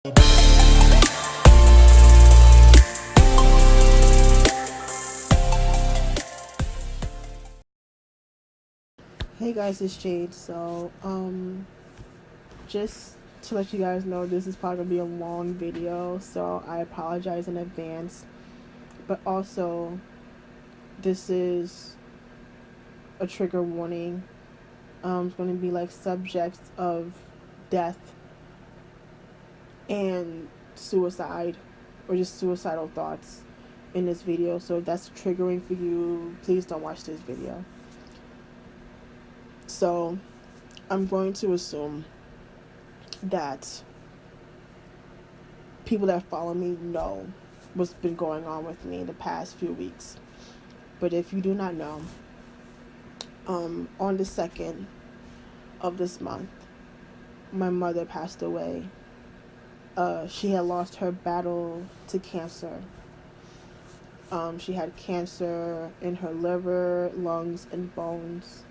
Hey guys, it's Jade. Just to let you guys know, this is probably gonna be a long video, so I apologize in advance. But also, this is a trigger warning. It's gonna be like subjects of death and suicide, or just suicidal thoughts in this video. So if that's triggering for you, please don't watch this video. So I'm going to assume that people that follow me know what's been going on with me the past few weeks. But if you do not know, on the 2nd of this month, my mother passed away. She had lost her battle to cancer. She had cancer in her liver, lungs, and bones.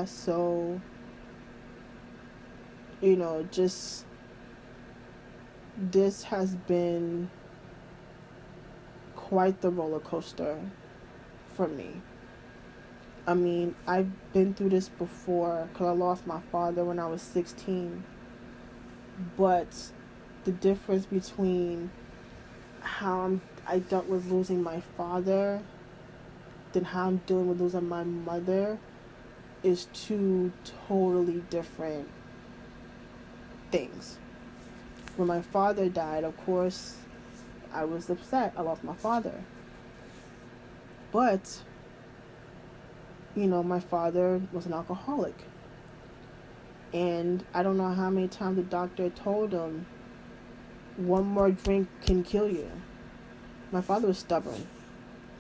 So, just this has been quite the roller coaster for me. I mean, I've been through this before because I lost my father when I was 16. But the difference between how I dealt with losing my father than how I'm dealing with losing my mother is two totally different things. When my father died, of course, I was upset. I lost my father. But, my father was an alcoholic. And I don't know how many times the doctor told him, one more drink can kill you. My father was stubborn.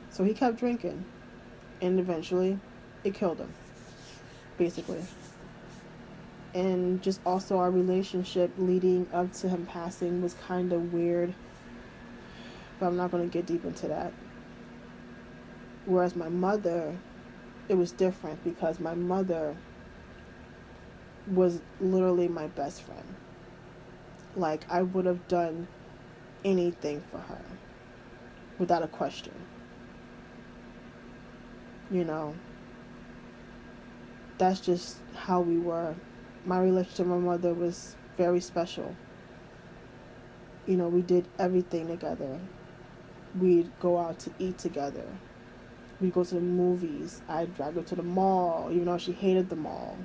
So he kept drinking. And eventually, it killed him. Basically. And just also our relationship leading up to him passing was kind of weird. But I'm not going to get deep into that. Whereas my mother, it was different because my mother was literally my best friend. Like, I would have done anything for her without a question. That's just how we were. My relationship with my mother was very special. We did everything together. We'd go out to eat together. We'd go to the movies. I'd drag her to the mall, even though she hated the mall.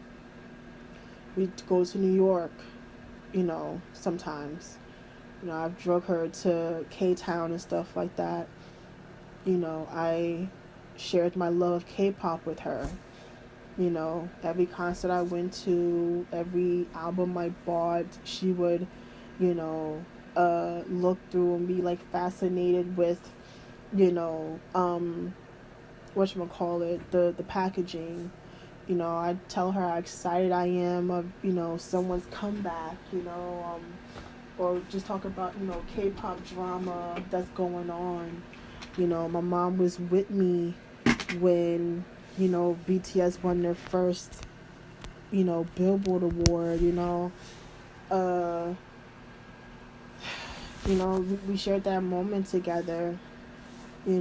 We'd go to New York, sometimes. I've drug her to K-Town and stuff like that. I shared my love of K-pop with her. Every concert I went to, every album I bought, she would, look through and be like fascinated with, the packaging. I'd tell her how excited I am of, someone's comeback, or just talk about, K-pop drama that's going on. My mom was with me when, BTS won their first, Billboard award, we shared that moment together, we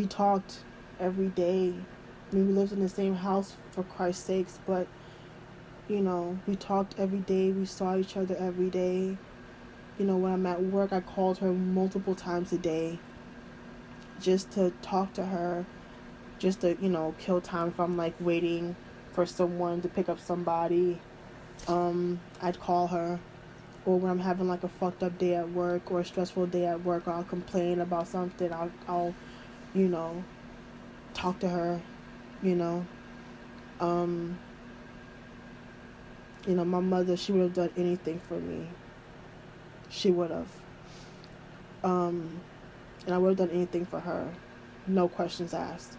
talked every day. We lived in the same house, for Christ's sakes, but, we talked every day. We saw each other every day. When I'm at work, I called her multiple times a day just to talk to her, just to, kill time if I'm, like, waiting for someone to pick up somebody. I'd call her. Or when I'm having, like, a fucked up day at work or a stressful day at work, or I'll complain about something, I'll talk to her, my mother, she would have done anything for me. She would have. And I would have done anything for her. No questions asked.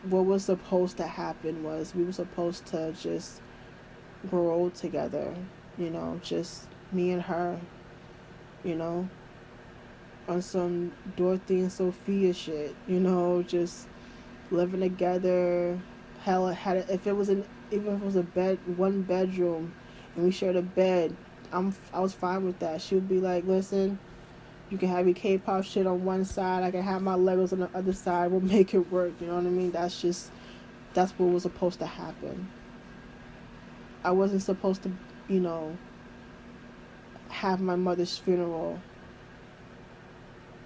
What was supposed to happen was we were supposed to just grow together, just me and her, on some Dorothy and Sophia shit, just living together. Hell, if it was even if it was a bed, one bedroom, and we shared a bed, I was fine with that. She would be like, listen, you can have your K-pop shit on one side, I can have my Legos on the other side. We'll make it work. You know what I mean? That's what was supposed to happen. I wasn't supposed to, you know, have my mother's funeral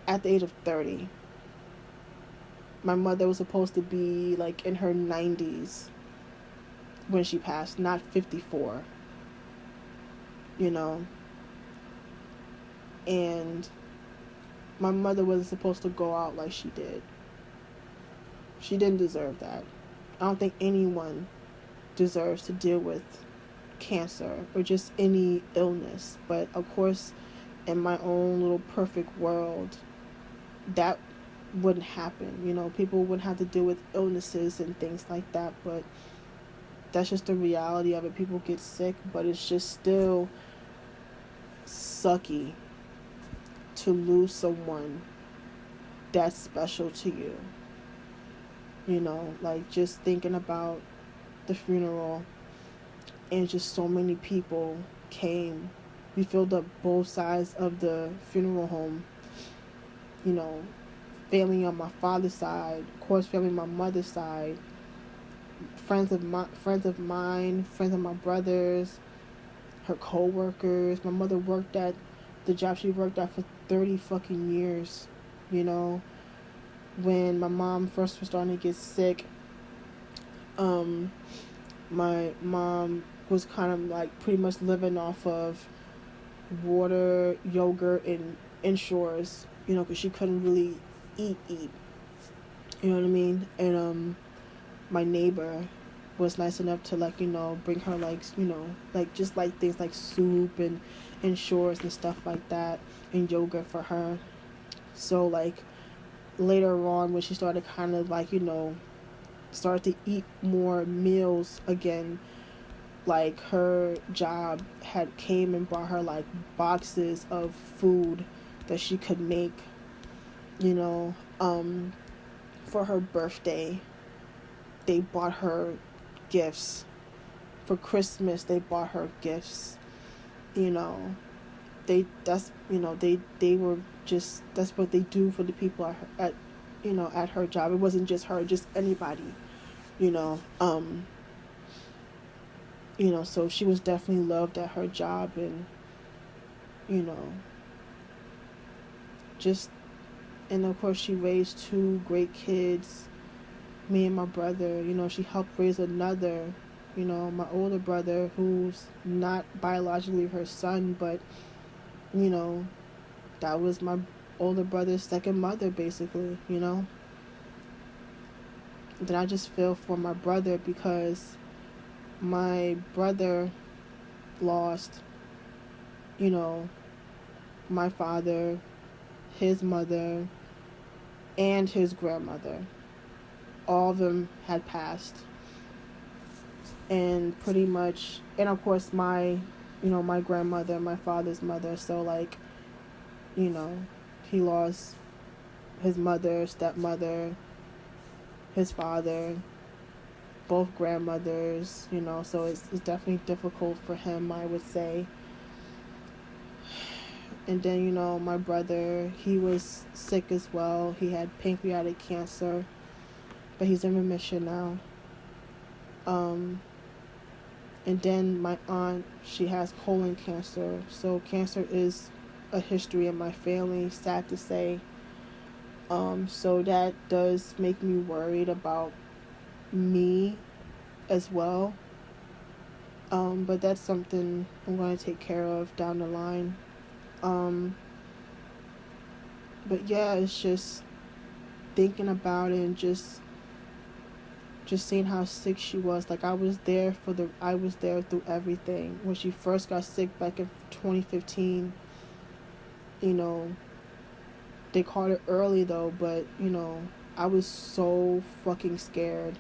at the age of 30. My mother was supposed to be like in her 90s when she passed, not 54. You know? And my mother wasn't supposed to go out like she did. She didn't deserve that. I don't think anyone deserves to deal with cancer or just any illness. But of course, in my own little perfect world, that wouldn't happen. People wouldn't have to deal with illnesses and things like that. But that's just the reality of it. People get sick, but it's just still sucky to lose someone that's special to you. Like just thinking about the funeral, and just so many people came. We filled up both sides of the funeral home. Family on my father's side, of course, family on my mother's side, friends of mine, friends of my brothers, her co-workers. My mother worked at the job she worked at for 30 fucking years. When my mom first was starting to get sick, my mom was kind of like pretty much living off of water, yogurt, and Ensures, because she couldn't really eat. You know what I mean? And my neighbor was nice enough to bring her just like things like soup and Ensures and stuff like that, and yogurt for her. So later on, when she started kind of started to eat more meals again, her job had came and brought her boxes of food that she could make, for her birthday. They bought her gifts. For Christmas, they bought her gifts. They were just, that's what they do for the people at her job. It wasn't just her, just anybody, so she was definitely loved at her job. And just, and of course she raised 2 great kids, me and my brother. She helped raise another, my older brother, who's not biologically her son, but that was my older brother's second mother, basically. Then I just feel for my brother, because my brother lost, my father, his mother, and his grandmother. All of them had passed. And pretty much, and of course my grandmother, my father's mother. So he lost his mother, stepmother, his father, both grandmothers, so it's definitely difficult for him, I would say. And then, my brother, he was sick as well. He had pancreatic cancer, but he's in remission now. And then my aunt, she has colon cancer. So cancer is a history in my family, sad to say. So that does make me worried about me as well. But that's something I'm going to take care of down the line. But yeah, it's just thinking about it, and just seeing how sick she was. I was there through everything. When she first got sick back in 2015, they caught it early though, but I was so fucking scared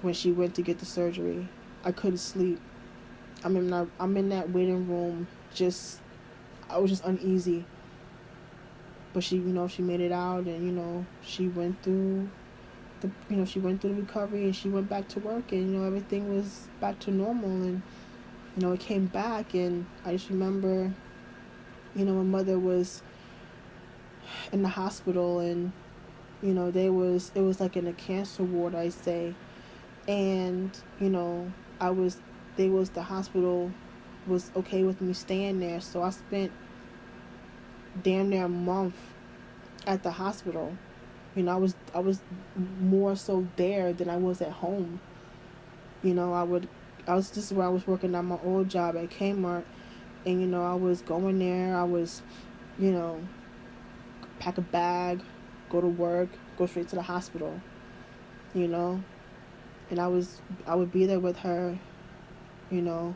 when she went to get the surgery. I couldn't sleep. I'm in that waiting room, I was just uneasy. but she made it out, and she went through she went through the recovery, and she went back to work, and everything was back to normal, and it came back. And I just remember, my mother was in the hospital, and it was like in a cancer ward, I say. And I was the hospital was okay with me staying there, so I spent damn near a month at the hospital. I was more so there than I was at home. I was just where I was working at my old job at Kmart, and I was going there. I was, you know, pack a bag, go to work, go straight to the hospital. You know, and I would be there with her. You know,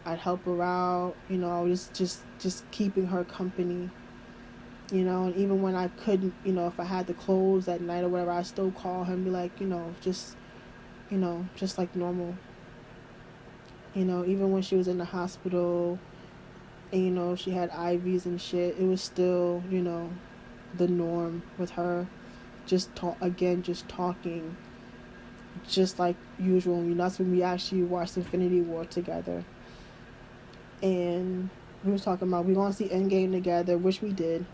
I'd help her out. I was just keeping her company. And even when I couldn't, if I had to close at night or whatever, I still call her and be like, just like normal. Even when she was in the hospital and, she had IVs and shit, it was still, the norm with her. Just talking, just like usual. That's when we actually watched Infinity War together. And we was talking about we gonna see Endgame together, which we did.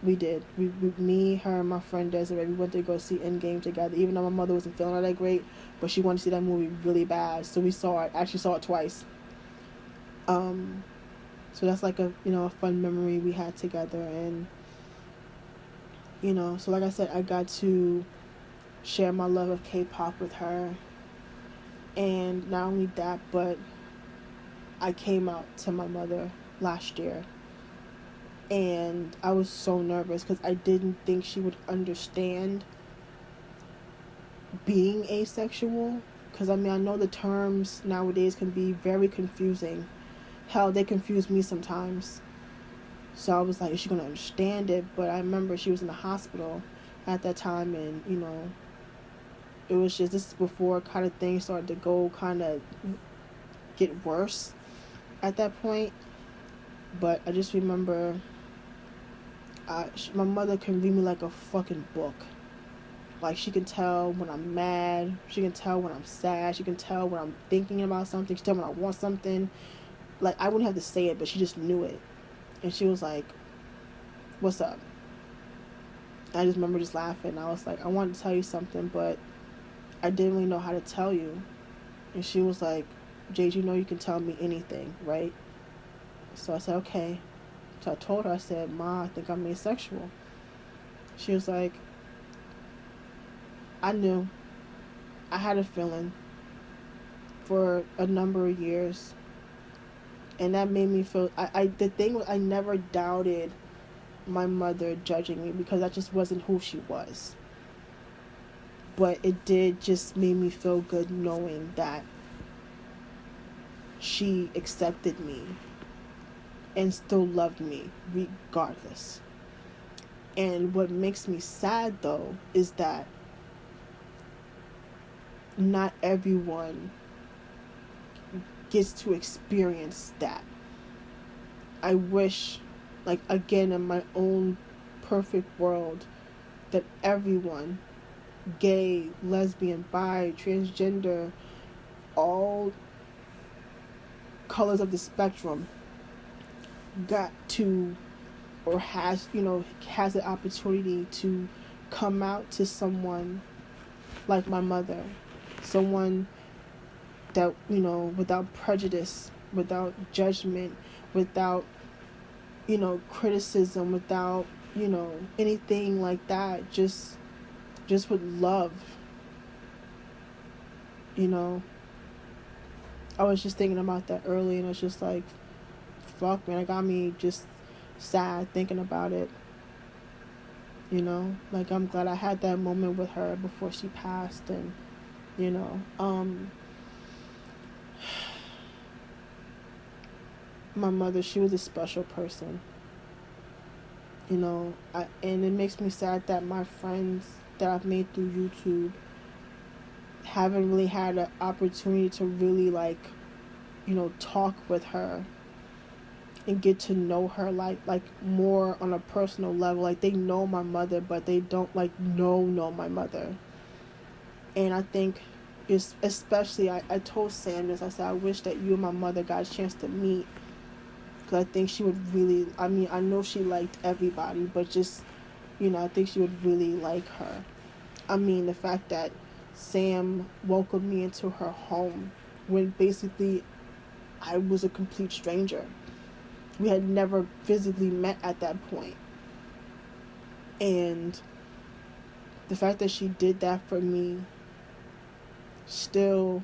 Me, her, and my friend Desiree, we went to go see Endgame together, even though my mother wasn't feeling all that great, but she wanted to see that movie really bad, so we saw it twice. So that's like a fun memory we had together. And so like I said, I got to share my love of K-pop with her. And not only that, but I came out to my mother last year. And I was so nervous because I didn't think she would understand being asexual. Because, I know the terms nowadays can be very confusing. Hell, they confuse me sometimes. So I was like, is she going to understand it? But I remember she was in the hospital at that time, and, it was just, this is before kind of things started to go kind of get worse at that point. But I just remember my mother can read me like a fucking book. Like, she can tell when I'm mad, she can tell when I'm sad, she can tell when I'm thinking about something, she can tell when I want something. Like, I wouldn't have to say it, but she just knew it. And she was like, what's up? I just remember just laughing. I was like, I wanted to tell you something, but I didn't really know how to tell you. And she was like, Jade, you can tell me anything, right? So I said, okay. So I told her, I said, Ma, I think I'm asexual. She was like, I knew. I had a feeling for a number of years. And that made me feel, the thing was, I never doubted my mother judging me because that just wasn't who she was. But it did just make me feel good knowing that she accepted me and still loved me regardless. And what makes me sad, though, is that not everyone gets to experience that. I wish, like, again, in my own perfect world, that everyone, gay, lesbian, bi, transgender, all colors of the spectrum, got to, or has the opportunity to come out to someone like my mother, someone that without prejudice, without judgment, without criticism, without anything like that, just with love. I was just thinking about that early, and it's just like, fuck, man, it got me just sad thinking about it. Like, I'm glad I had that moment with her before she passed. And my mother, she was a special person. And it makes me sad that my friends that I've made through YouTube haven't really had an opportunity to really, like, talk with her and get to know her like more on a personal level. Like they know my mother, but they don't like know my mother. And I think it's especially I told Sam this. I said I wish that you and my mother got a chance to meet, because I think she would really. I mean, I know she liked everybody, but just I think she would really like her. I mean, the fact that Sam welcomed me into her home when basically I was a complete stranger. We had never physically met at that point. And the fact that she did that for me still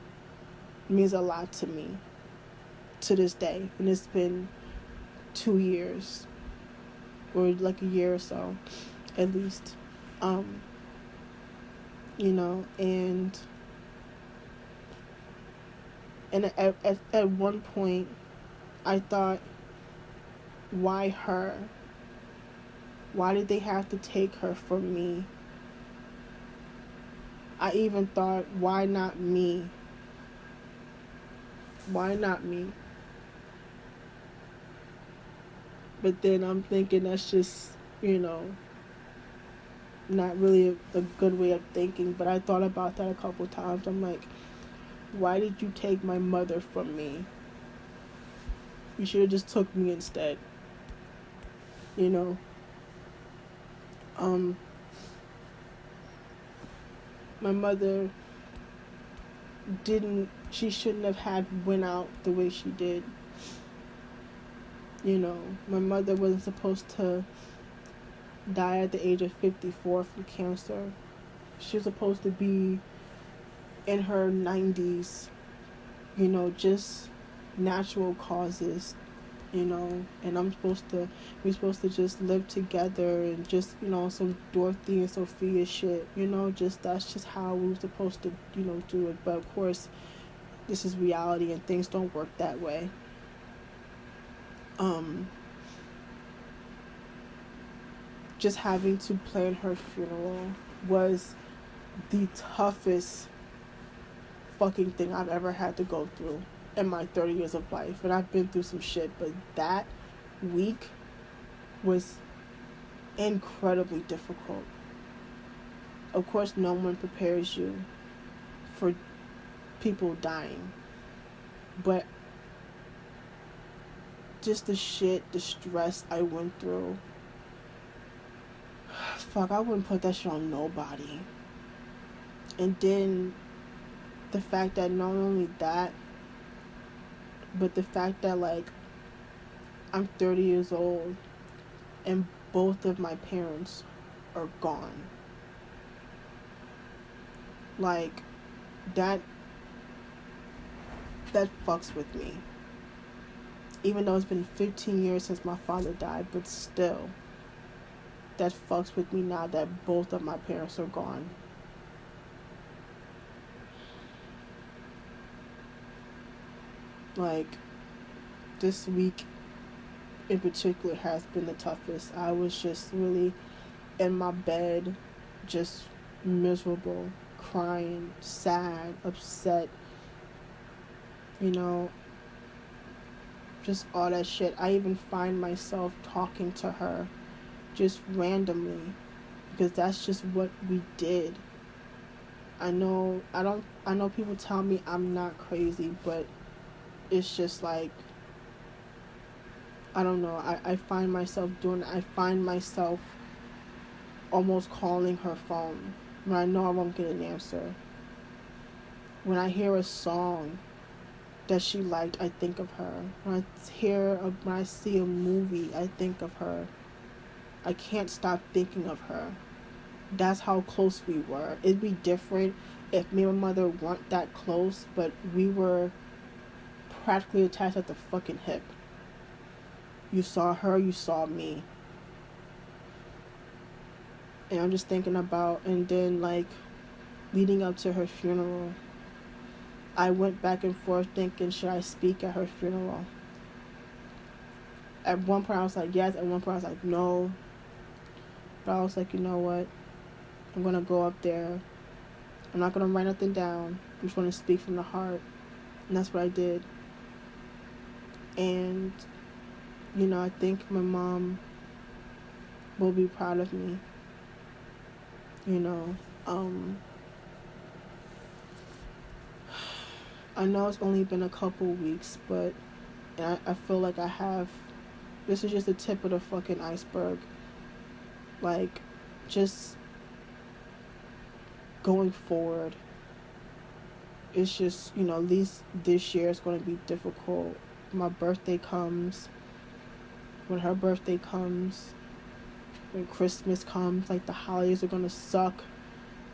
means a lot to me to this day. And it's been 2 years, or like a year or so at least. And at one point I thought, why her? Why did they have to take her from me? I even thought, why not me? Why not me? But then I'm thinking that's just, not really a good way of thinking. But I thought about that a couple times. I'm like, why did you take my mother from me? You should have just took me instead. My mother she shouldn't have had went out the way she did. My mother wasn't supposed to die at the age of 54 from cancer. She was supposed to be in her 90s, just natural causes, and we're supposed to just live together and just, some Dorothy and Sophia shit, that's just how we were supposed to, do it. But of course, this is reality and things don't work that way. Just having to plan her funeral was the toughest fucking thing I've ever had to go through in my 30 years of life. And I've been through some shit, but that week was incredibly difficult. Of course, no one prepares you for people dying, but just the stress I went through, fuck, I wouldn't put that shit on nobody. And then the fact that not only that, but the fact that, like, I'm 30 years old and both of my parents are gone. Like, that fucks with me. Even though it's been 15 years since my father died, but still, that fucks with me now that both of my parents are gone. Like, this week in particular has been the toughest. I was just really in my bed, just miserable, crying, sad, upset, just all that shit. I even find myself talking to her just randomly, because that's just what we did. I know people tell me I'm not crazy, but it's just like, I don't know, I find myself doing it. I find myself almost calling her phone when I know I won't get an answer. When I hear a song that she liked, I think of her. When I see a movie, I think of her. I can't stop thinking of her. That's how close we were. It'd be different if me and my mother weren't that close, but we were practically attached at the fucking hip. You saw her, you saw me. And I'm just thinking about, and then, like, leading up to her funeral, I went back and forth thinking, should I speak at her funeral? At one point I was like, yes. At one point I was like, no. But I was like, you know what? I'm going to go up there. I'm not going to write nothing down. I'm just going to speak from the heart. And that's what I did. And I think my mom will be proud of me. You know, um, I know it's only been a couple weeks, but I feel like I have. This is just the tip of the fucking iceberg. Like, just going forward, it's just, at least this year is going to be difficult. My birthday comes, when her birthday comes, when Christmas comes, like the holidays are going to suck.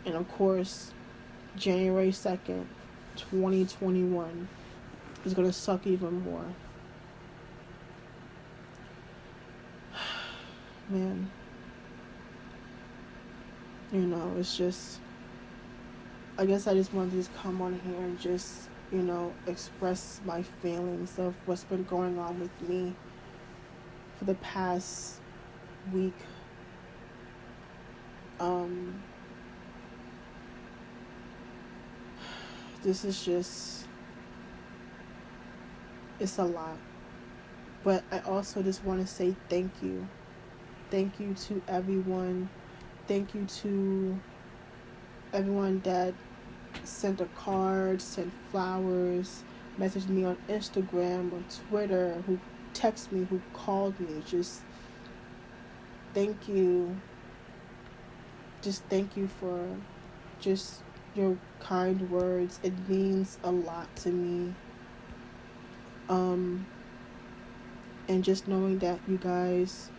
And of course, January 2nd, 2021 is going to suck even more. Man, it's just, I guess I just wanted to just come on here and just, express my feelings of what's been going on with me for the past week. This is just, it's a lot. But I also just want to say thank you. Thank you to everyone. Thank you to everyone that sent a card, sent flowers, messaged me on Instagram or Twitter, who texted me, who called me. Just thank you. Just thank you for just your kind words. It means a lot to me. And just knowing that you guys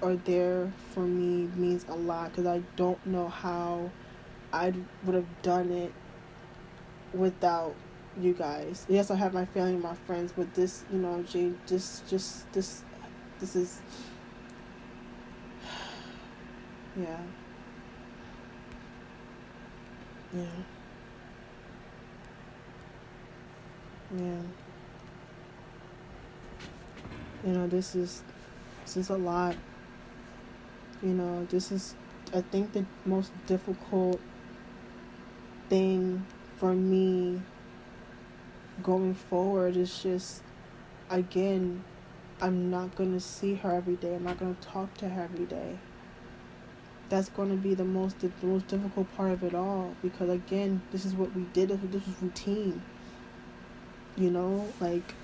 are there for me means a lot, because I don't know how I would have done it without you guys. Yes, I have my family and my friends, but this, Jade, this is, yeah. Yeah. Yeah. This is a lot. This is, I think, the most difficult thing for me going forward is just, again, I'm not going to see her every day. I'm not going to talk to her every day. That's going to be the most difficult part of it all, because, again, this is what we did. This was routine. Like,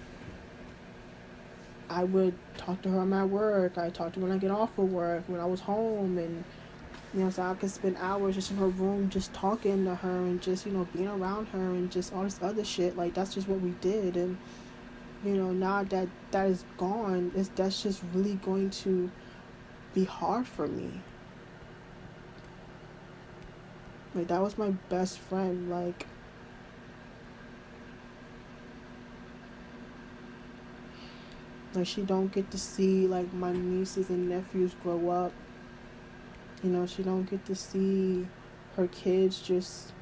I would talk to her on my work. I talked to her when I get off of work, when I was home, and so I could spend hours just in her room just talking to her and just, being around her and just all this other shit. Like, that's just what we did. And, now that is gone, that's just really going to be hard for me. Like, that was my best friend. Like, she don't get to see, like, my nieces and nephews grow up. She don't get to see her kids just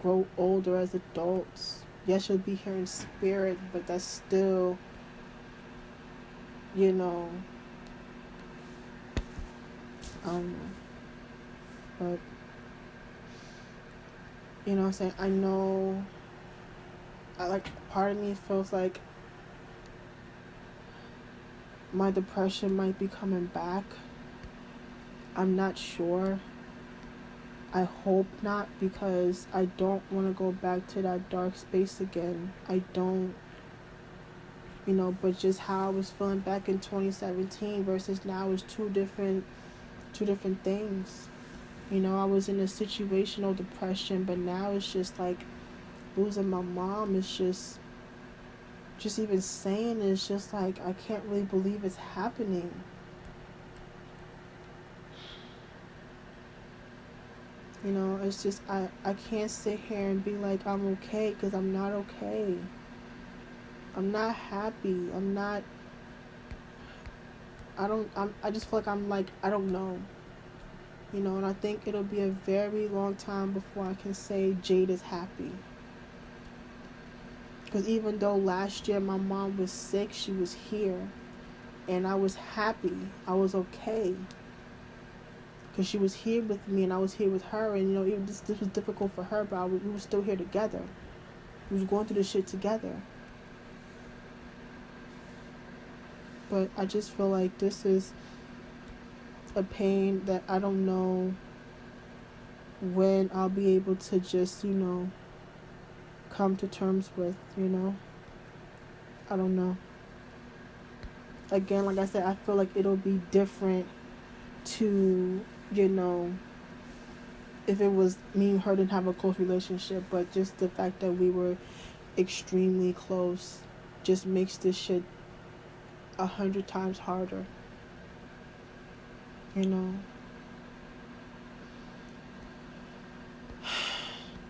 grow older as adults. Yes, she'll be here in spirit, but that's still, but, I'm saying, I know, part of me feels like my depression might be coming back. I'm not sure. I hope not, because I don't want to go back to that dark space again. I don't, but just how I was feeling back in 2017 versus now is two different things. I was in a situational depression, but now it's just like losing my mom. It's just even saying it, it's just like, I can't really believe it's happening. It's just, I can't sit here and be like, I'm okay, because I'm not okay. I'm not happy. I just feel like I'm like, I don't know. And I think it'll be a very long time before I can say Jade is happy. Because even though last year my mom was sick, she was here. And I was happy. I was okay. Because she was here with me and I was here with her. And, even this was difficult for her, but we were still here together. We was going through this shit together. but I just feel like this is a pain that I don't know when I'll be able to just, come to terms with, I don't know. Again, like I said, I feel like it'll be different to, if it was me and her didn't have a close relationship, but just the fact that we were extremely close just makes this shit 100 times harder.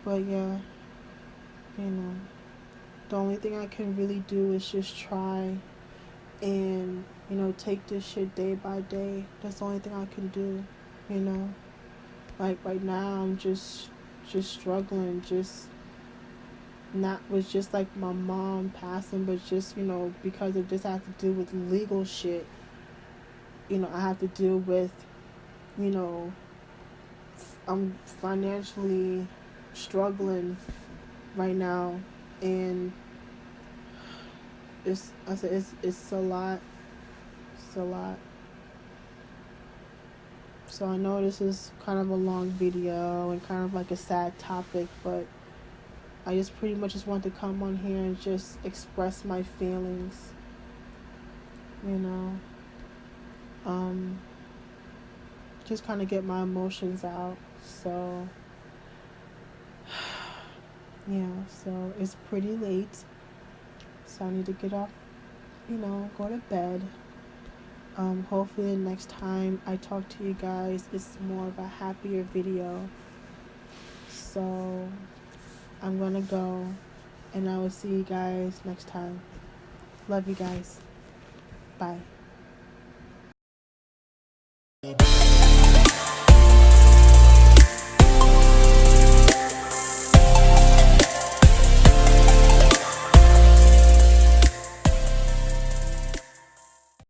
But yeah, the only thing I can really do is just try and, take this shit day by day. That's the only thing I can do, Like right now I'm just struggling, just not with just like my mom passing, but just, because of this I have to deal with legal shit. I have to deal with, I'm financially struggling right now, and it's a lot. It's a lot. So I know this is kind of a long video and kind of like a sad topic, but I just pretty much just want to come on here and just express my feelings, just kind of get my emotions out. So yeah, so it's pretty late, so I need to get off, go to bed. Hopefully the next time I talk to you guys, it's more of a happier video. So I'm gonna go, and I will see you guys next time. Love you guys. Bye.